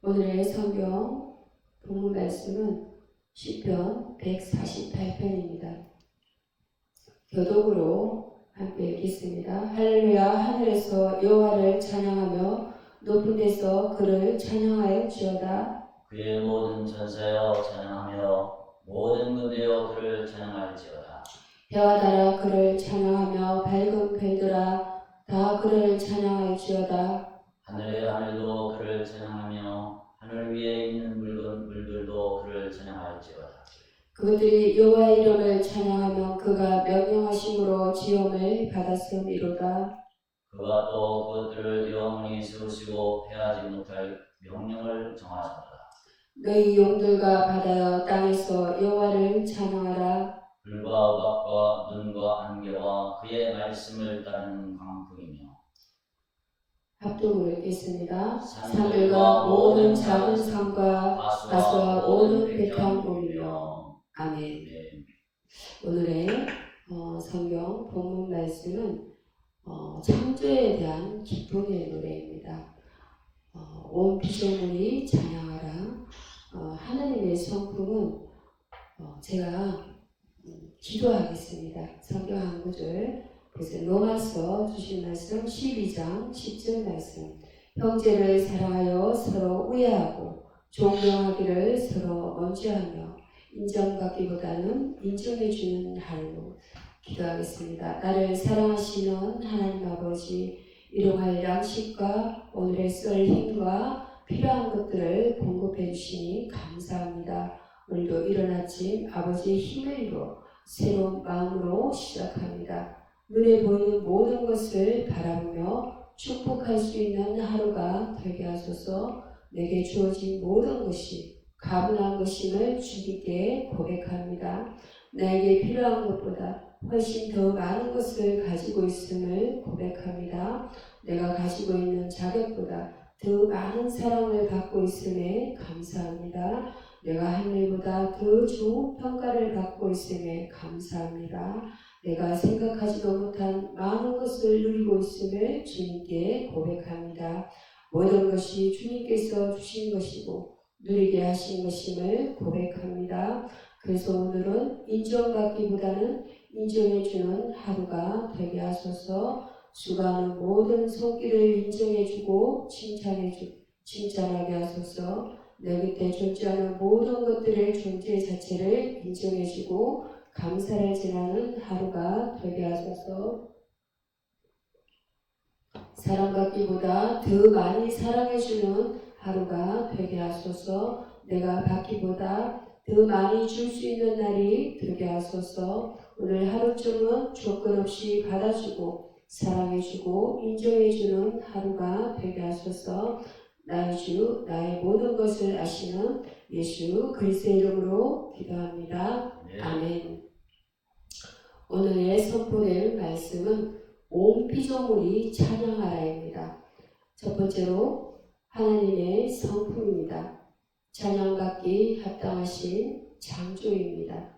오늘의 성경 본문 말씀은 시편 148편입니다. 교독으로 함께 읽겠습니다. 할렐루야. 하늘에서 여호와를 찬양하며 높은 데서 그를 찬양하였지어다. 그의 모든 전사여 찬양하며 모든 군대여 그를 찬양할지어다. 해와 달아 그를 찬양하며 밝은 별들아 다 그를 찬양할지어다. 하늘의 하늘도 그를 찬양하며 하늘 위에 있는 물들도 그를 찬양할지어다. 그들이 여호와의 이름을 찬양하며 그가 명령하심으로 지음을 받았음이로다. 그가 또 그것들을 영원히 세우시고 패하지 못할 명령을 정하셨다. 너희 용들과 바다여 땅에서 여호와를 찬양하라. 불과 우박과 눈과 안개와 그의 말씀을 따르는 광풍이며 합독으로 읽겠습니다. 산들과 모든 작은 산과 가수와 모든 백향목이며 아멘. 네. 오늘의 성경 본문 말씀은 창조에 대한 기쁨의 노래입니다. 온 피조물이 찬양하라. 하나님의 성품은 제가 기도하겠습니다. 성경 한 구절, 그래서 로마서 주신 말씀 12장 10절 말씀. 형제를 사랑하여 서로 우애하고 존경하기를 서로 먼저하며 인정받기보다는 인정해주는 하루 기도하겠습니다. 나를 사랑하시는 하나님 아버지, 일용할 양식과 오늘의 썰 힘과 필요한 것들을 공급해 주시니 감사합니다. 오늘도 이른 아침 아버지의 힘을 입어 새로운 마음으로 시작합니다. 눈에 보이는 모든 것을 바라보며 축복할 수 있는 하루가 되게 하소서. 내게 주어진 모든 것이 가분한 것임을 주님께 고백합니다. 나에게 필요한 것보다 훨씬 더 많은 것을 가지고 있음을 고백합니다. 내가 가지고 있는 자격보다 더 많은 사랑을 받고 있음에 감사합니다. 내가 하늘보다 더 좋은 평가를 받고 있음에 감사합니다. 내가 생각하지도 못한 많은 것을 누리고 있음을 주님께 고백합니다. 모든 것이 주님께서 주신 것이고 누리게 하신 것임을 고백합니다. 그래서 오늘은 인정받기보다는 인정해주는 하루가 되게 하소서. 수고하는 모든 손길을 인정해주고 칭찬하게 하소서. 내 곁에 존재하는 모든 것들의 존재 자체를 인정해주고 감사를 전하는 하루가 되게 하소서. 사랑받기보다 더 많이 사랑해주는 하루가 되게 하소서. 내가 받기보다 더 많이 줄 수 있는 날이 되게 하소서. 오늘 하루쯤은 조건 없이 받아주고 사랑해주고 인정해주는 하루가 되게 하소서. 나의 주, 나의 모든 것을 아시는 예수 그리스도의 이름으로 기도합니다. 네. 아멘. 오늘의 선포될 말씀은 온 피조물이 찬양하라입니다. 첫 번째로 하나님의 성품입니다. 찬양받기 합당하신 창조입니다.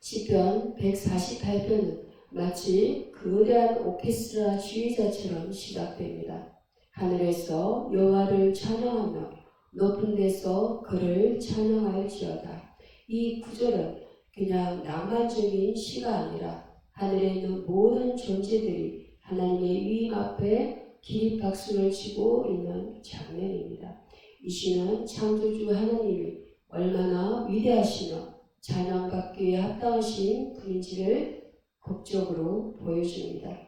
시편 148편은 마치 거대한 오케스트라 지휘자처럼 시작됩니다. 하늘에서 여호와를 찬양하며 높은 데서 그를 찬양할지어다. 이 구절은 그냥 낭만적인 시가 아니라 하늘에 있는 모든 존재들이 하나님의 위임 앞에 기립박수를 치고 있는 장면입니다. 이 시는 창조주 하나님이 얼마나 위대하시며 찬양받기에 합당하신 분인지를 극적으로 보여줍니다.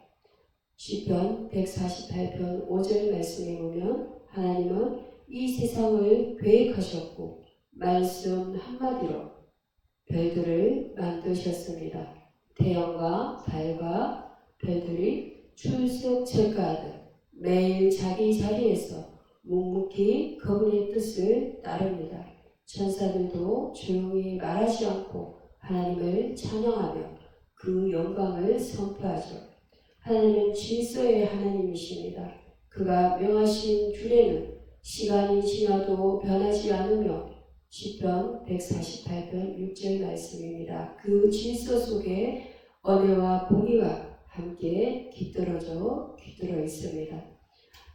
시편 148편 5절 말씀에 보면 하나님은 이 세상을 계획하셨고 말씀 한마디로 별들을 만드셨습니다. 태양과 달과 별들이 출석체크하듯 매일 자기 자리에서 묵묵히 그분의 뜻을 따릅니다. 천사들도 조용히 말하지 않고 하나님을 찬양하며 그 영광을 선포하죠. 하나님은 질서의 하나님이십니다. 그가 명하신 규례는 시간이 지나도 변하지 않으며 시편 148편 6절 말씀입니다. 그 질서 속에 은혜와 공의가 함께 깃들어 있습니다.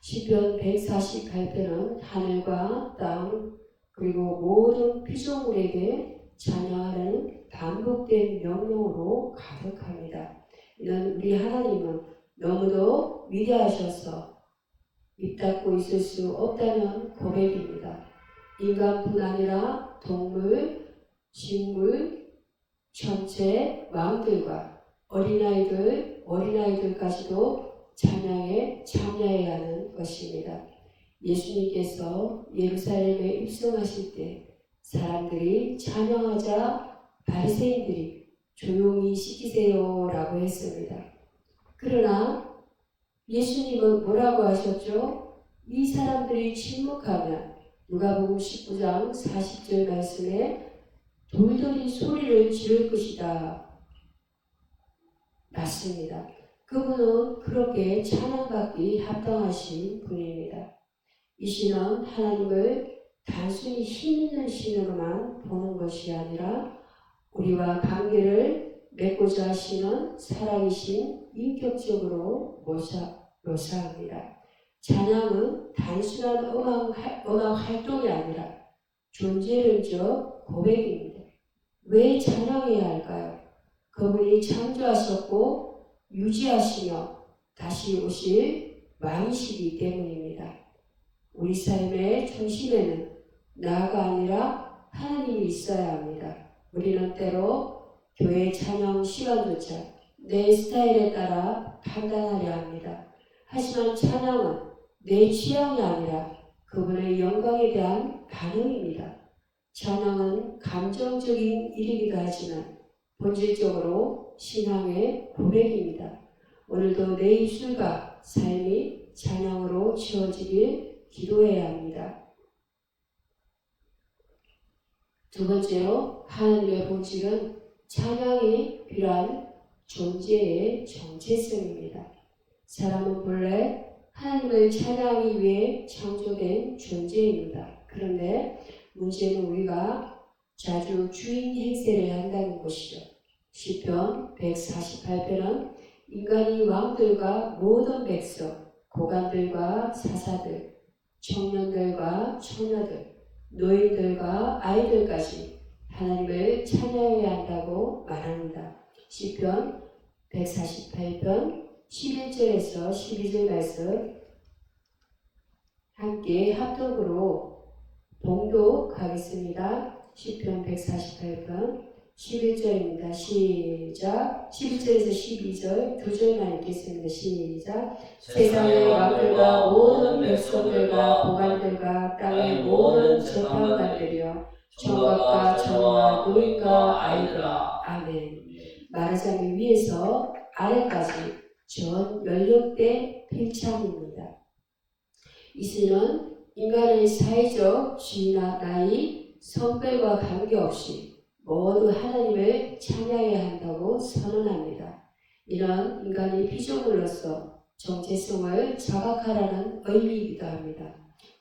시편 148편은 하늘과 땅 그리고 모든 피조물에게 찬양하라는 반복된 명령으로 가득합니다. 이는 우리 하나님은 너무도 위대하셔서 입 닫고 있을 수 없다는 고백입니다. 인간뿐 아니라 동물, 식물, 천체, 왕들과 어린아이들까지도 찬양에 참여해야 하는 것입니다. 예수님께서 예루살렘에 입성하실 때 사람들이 찬양하자 바리새인들이 조용히 시키세요 라고 했습니다. 그러나 예수님은 뭐라고 하셨죠? 이 사람들이 침묵하면 누가복음 19장 40절 말씀에 돌들이 소리를 지를 것이다. 맞습니다. 그분은 그렇게 찬양받기 합당하신 분입니다. 이 신은 하나님을 단순히 힘 있는 신으로만 보는 것이 아니라 우리와 관계를 맺고자 하시는 살아계신 인격적으로 묘사합니다. 찬양은 단순한 음악 활동이 아니라 존재론적 고백입니다. 왜 찬양해야 할까요? 그분이 창조하셨고 유지하시며 다시 오실 왕이시기 때문입니다. 우리 삶의 중심에는 나가 아니라 하나님이 있어야 합니다. 우리는 때로 교회 찬양 시간조차 내 스타일에 따라 판단하려 합니다. 하지만 찬양은 내 취향이 아니라 그분의 영광에 대한 반응입니다. 찬양은 감정적인 일이기도 하지만 본질적으로 신앙의 고백입니다. 오늘도 내 입술과 삶이 찬양으로 채워지길 기도해야 합니다. 두 번째로 하나님의 본질은 찬양이 필요한 존재의 정체성입니다. 사람은 본래 하나님을 찬양하기 위해 창조된 존재입니다. 그런데 문제는 우리가 자주 주인 행세를 한다는 것이죠. 시편 148편은 인간이 왕들과 모든 백성, 고관들과 사사들, 청년들과 처녀들, 노인들과 아이들까지 하나님을 찬양해야 한다고 말합니다. 시편 148편 11절에서 12절 말씀 함께 합독으로 봉독하겠습니다. 시편 148편 11절입니다. 시작. 11절에서 12절 두 절만 읽겠습니다. 시작. 세상의 왕들과 모든 백성들과 고관들과 땅의 모든 재판관들이여 총각과 처녀와 노인과 아이들아. 아멘. 말하자면 위에서 아래까지 전 연령대 필참입니다. 이 시는 인간의 사회적 지위나 나이, 성별과 관계없이 모두 하나님을 찬양해야 한다고 선언합니다. 이는 인간이 피조물로서 정체성을 자각하라는 의미이기도 합니다.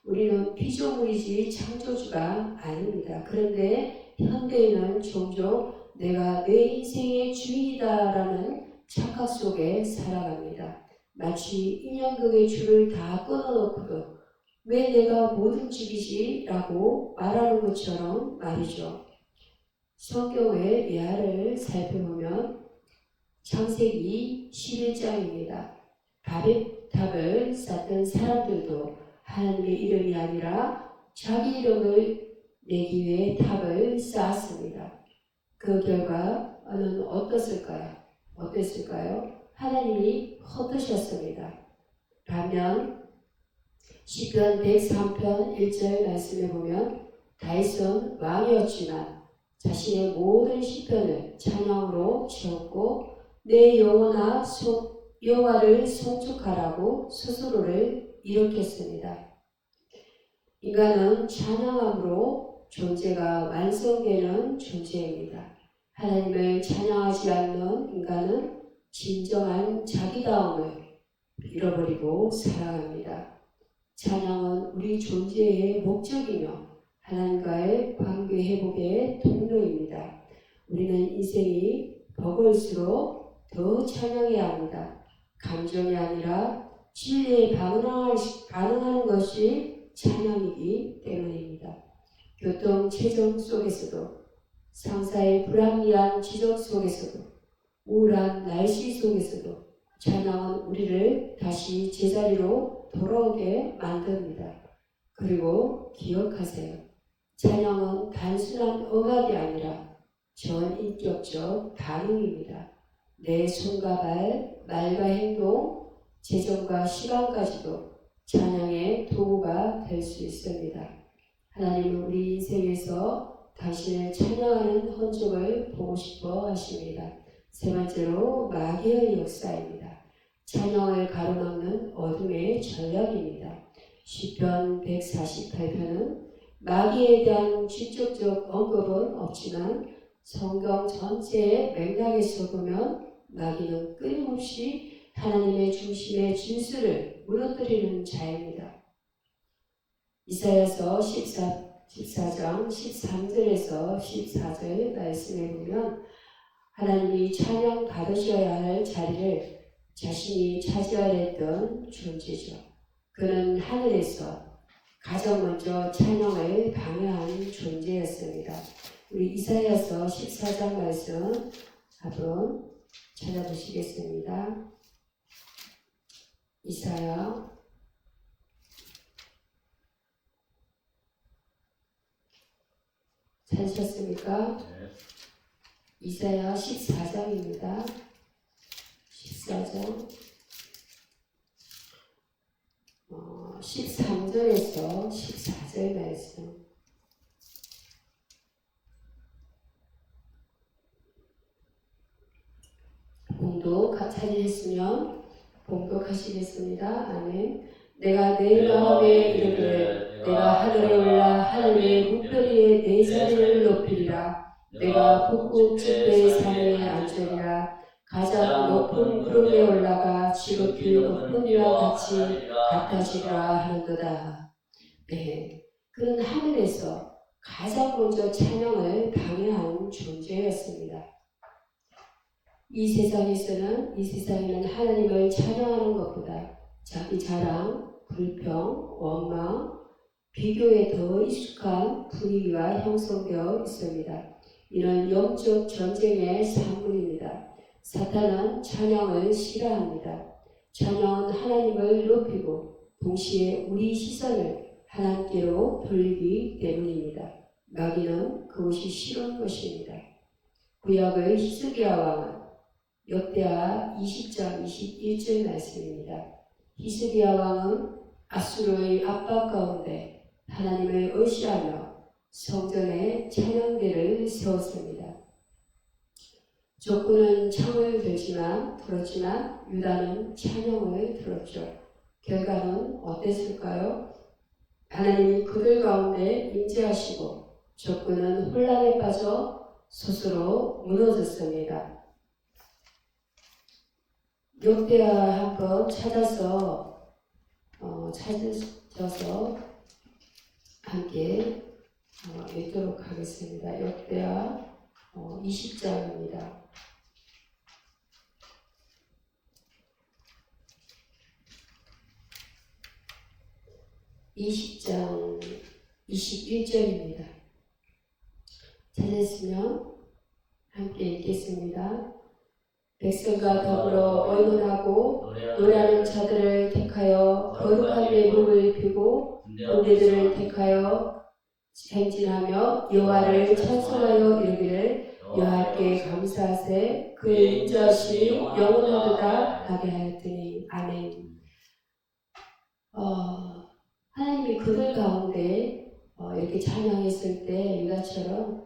우리는 피조물이지 창조주가 아닙니다. 그런데 현대인은 종종 내가 내 인생의 주인이다라는 착각 속에 살아갑니다. 마치 인형극의 줄을 다 끊어놓고도 왜 내가 모든 집이지? 라고 말하는 것처럼 말이죠. 성경의 예화를 살펴보면 창세기 11장입니다. 바벨탑을 쌓던 사람들도 하나님의 이름이 아니라 자기 이름을 내기 위해 탑을 쌓았습니다. 그 결과는 어땠을까요? 하나님이 헛되셨습니다. 반면 시편 103편 1절 말씀에 보면 다윗은 왕이었지만 자신의 모든 시편을 찬양으로 채웠고 내 영혼아 여호와를 송축하라고 스스로를 일으켰습니다. 인간은 찬양함으로 존재가 완성되는 존재입니다. 하나님을 찬양하지 않는 인간은 진정한 자기다움을 잃어버리고 살아갑니다. 찬양은 우리 존재의 목적이며 하나님과의 관계 회복의 통로입니다. 우리는 인생이 버거울수록 더 찬양해야 합니다. 감정이 아니라 진리에 반응하는 것이 찬양이기 때문입니다. 교통 체증 속에서도, 상사의 불합리한 지적 속에서도, 우울한 날씨 속에서도 찬양은 우리를 다시 제자리로 돌아오게 만듭니다. 그리고 기억하세요. 찬양은 단순한 음악이 아니라 전인격적 반응입니다. 내 손과 발, 말과 행동, 재정과 시간까지도 찬양의 도구가 될 수 있습니다. 하나님은 우리 인생에서 당신을 찬양하는 흔적을 보고 싶어 하십니다. 세 번째로 마귀의 역사입니다. 찬양을 가로막는 어둠의 전략입니다. 시편 148편은 마귀에 대한 직접적 언급은 없지만 성경 전체의 맥락에서 보면 마귀는 끊임없이 하나님의 중심의 질서를 무너뜨리는 자입니다. 이사야서 14장 13절에서 14절 말씀에 보면 하나님이 찬양 받으셔야 할 자리를 자신이 차지하려 했던 존재죠. 그는 하늘에서 가장 먼저 찬양을 방해한 존재였습니다. 우리 이사야서 14장 말씀 한번 찾아보시겠습니다. 이사야 찾으셨습니까? 네. 이사야 14장입니다. 14장 13절에서 14절 말씀. 봉독 찾으셨으면 봉독하시겠습니다. 아멘. 내가 내 마음에 이르기를 내가 하늘에 올라 하늘의 무별 위에 내 자리를 높이리라. 내가 북극 지폐의 산에 앉으리라. 가장 높은 구름에 올라가 지극히 높은 이와 같이 같아지리라 하는도다. 네, 그는 하늘에서 가장 먼저 찬양을 방해한 존재였습니다. 이 세상에는 하나님을 찬양하는 것보다 자기 자랑, 불평, 원망, 비교에 더 익숙한 분위기가 형성되어 있습니다. 이는 영적 전쟁의 산물입니다. 사탄은 찬양을 싫어합니다. 찬양은 하나님을 높이고 동시에 우리 시선을 하나님께로 돌리기 때문입니다. 마귀는 그것이 싫은 것입니다. 구약의 히스기야 왕은 역대하 20장 21절 말씀입니다. 히스기야 왕은 아수르의 압박 가운데 하나님을 의시하며 성전에 찬양대를 세웠습니다. 적군은 창을 들었지만 유다는 찬양을 들었죠. 결과는 어땠을까요? 하나님이 그들 가운데 임재하시고 적군은 혼란에 빠져 스스로 무너졌습니다. 역대하 한번 찾아서 함께 읽도록 하겠습니다. 역대하 20장입니다. 20장 21절입니다. 찾았으면 함께 읽겠습니다. 백성과 더불어 의논하고 노래하는 자들을 택하여 거룩한 예물을 입히고 군대들을 택하여 행진하며 여호와를 찬송하여 이르기를 여호와께 감사하세 그의 인자하심이 영원하도다 하게 하였더니 아멘. 하나님이 그들 가운데 이렇게 찬양했을 때 유다처럼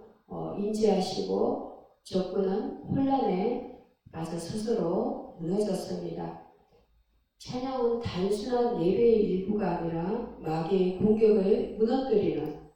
인지하시고 적군은 혼란에 빠져 스스로 무너졌습니다. 찬양은 단순한 예배의 일부가 아니라 마귀의 공격을 무너뜨리는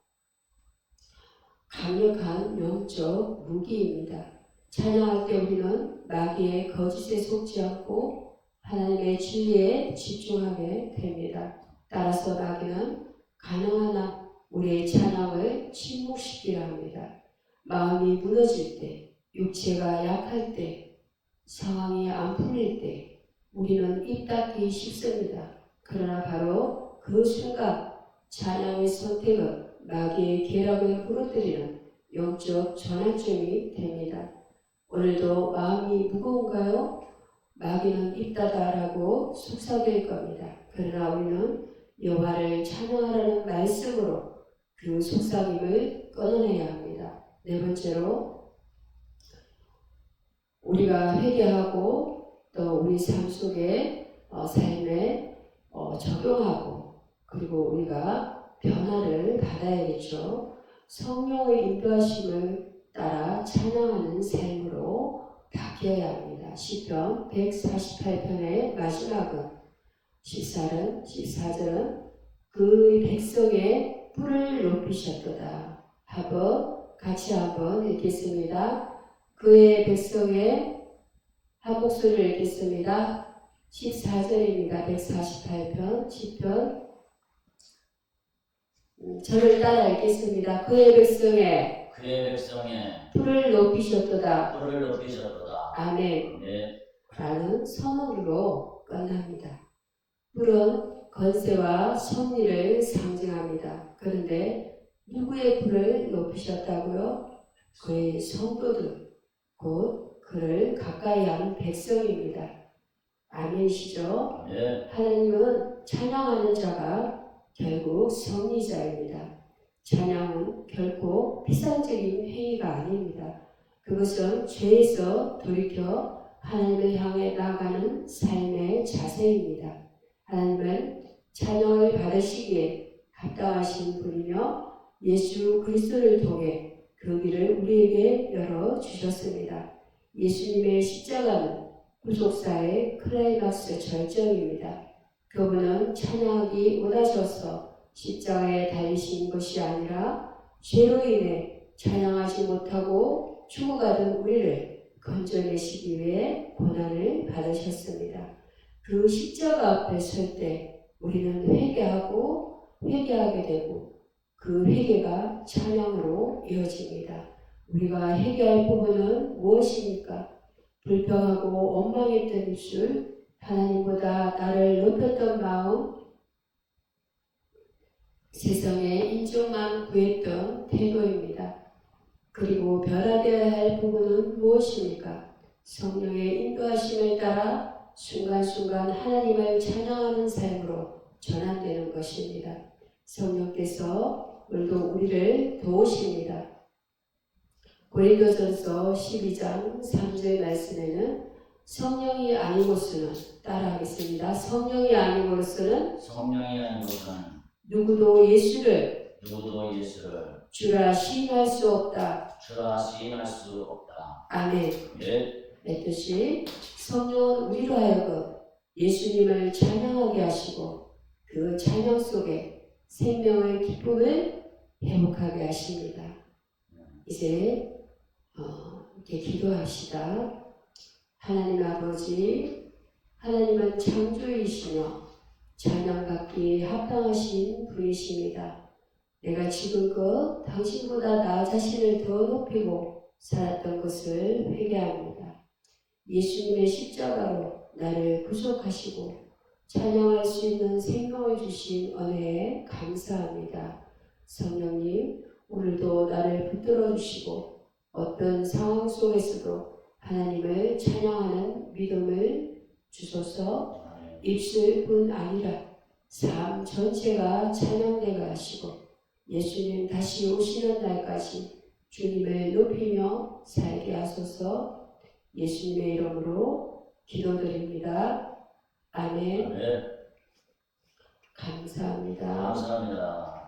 강력한 영적 무기입니다. 찬양할 때 우리는 마귀의 거짓에 속지 않고 하나님의 진리에 집중하게 됩니다. 따라서 마귀는 가능한 한 우리의 찬양을 침묵시키려 합니다. 마음이 무너질 때, 육체가 약할 때, 상황이 안 풀릴 때, 우리는 입 닫기 쉽습니다. 그러나 바로 그 순간 찬양의 선택은 마귀의 계략을 부러뜨리는 영적 전환점이 됩니다. 오늘도 마음이 무거운가요? 마귀는 입 닫아라고 속삭일 겁니다. 그러나 우리는 여호와를 찬양하라는 말씀으로 그 속삭임을 끊어내야 합니다. 네 번째로 우리가 회개하고 또 우리 삶 속에 삶에 적용하고 그리고 우리가 변화를 받아야겠죠. 성령의 인도하심을 따라 찬양하는 삶으로 바뀌어야 합니다. 시편 148편의 마지막은 14절은 그 백성의 뿔을 높이셨도다. 같이 한번 읽겠습니다. 그의 백성의 한 목소리를 읽겠습니다. 14절입니다. 148편 시편 저를 따라 읽겠습니다. 그의 백성의 뿔을 높이셨도다. 아멘. 네. 라는 선언으로 끝납니다. 뿔은 권세와 섭리를 상징합니다. 그런데 누구의 뿔을 높이셨다고요? 그의 성도들, 곧 그를 가까이 하는 백성입니다. 아멘이시죠? 네. 하나님은 찬양하는 자가 결국 섭리자입니다. 찬양은 결코 피상적인 행위가 아닙니다. 그것은 죄에서 돌이켜 하나님을 향해 나아가는 삶의 자세입니다. 하나님은 찬양을 받으시기에 합당하신 분이며 예수 그리스도를 통해 그 길을 우리에게 열어주셨습니다. 예수님의 십자가는 구속사의 클라이막스 절정입니다. 그분은 찬양하기 원하셔서 십자가에 달리신 것이 아니라 죄로 인해 찬양하지 못하고 죽어가던 우리를 건져내시기 위해 고난을 받으셨습니다. 그 십자가 앞에 설 때 우리는 회개하게 되고 그 회개가 찬양으로 이어집니다. 우리가 회개할 부분은 무엇입니까? 불평하고 원망했던 입술, 하나님보다 나를 높였던 마음, 세상의 인정만 구했던 태도입니다. 그리고 변화되어야 할 부분은 무엇입니까? 성령의 인도하심을 따라 순간순간 하나님을 찬양하는 삶으로 전환되는 것입니다. 성령께서 오늘도 우리를 도우십니다. 고린도전서 12장 3절 말씀에는 성령이 아니고서는 따라하겠습니다. 성령이 아니고서는 누구도 예수를 주라 시인할 수 없다. 아멘. 내 뜻이 성령은 우리로 하여금 예수님을 찬양하게 하시고 그 찬양 속에 생명의 기쁨을 회복하게 하십니다. 이제 이렇게 기도합시다. 하나님 아버지, 하나님은 창조이시며 찬양받기에 합당하신 분이십니다. 내가 지금껏 당신보다 나 자신을 더 높이고 살았던 것을 회개합니다. 예수님의 십자가로 나를 구속하시고 찬양할 수 있는 생명을 주신 은혜에 감사합니다. 성령님, 오늘도 나를 붙들어 주시고 어떤 상황 속에서도 하나님을 찬양하는 믿음을 주소서. 입술뿐 아니라 삶 전체가 찬양되게 하시고 예수님 다시 오시는 날까지 주님을 높이며 살게 하소서. 예수님의 이름으로 기도드립니다. 아멘. 네. 감사합니다. 감사합니다.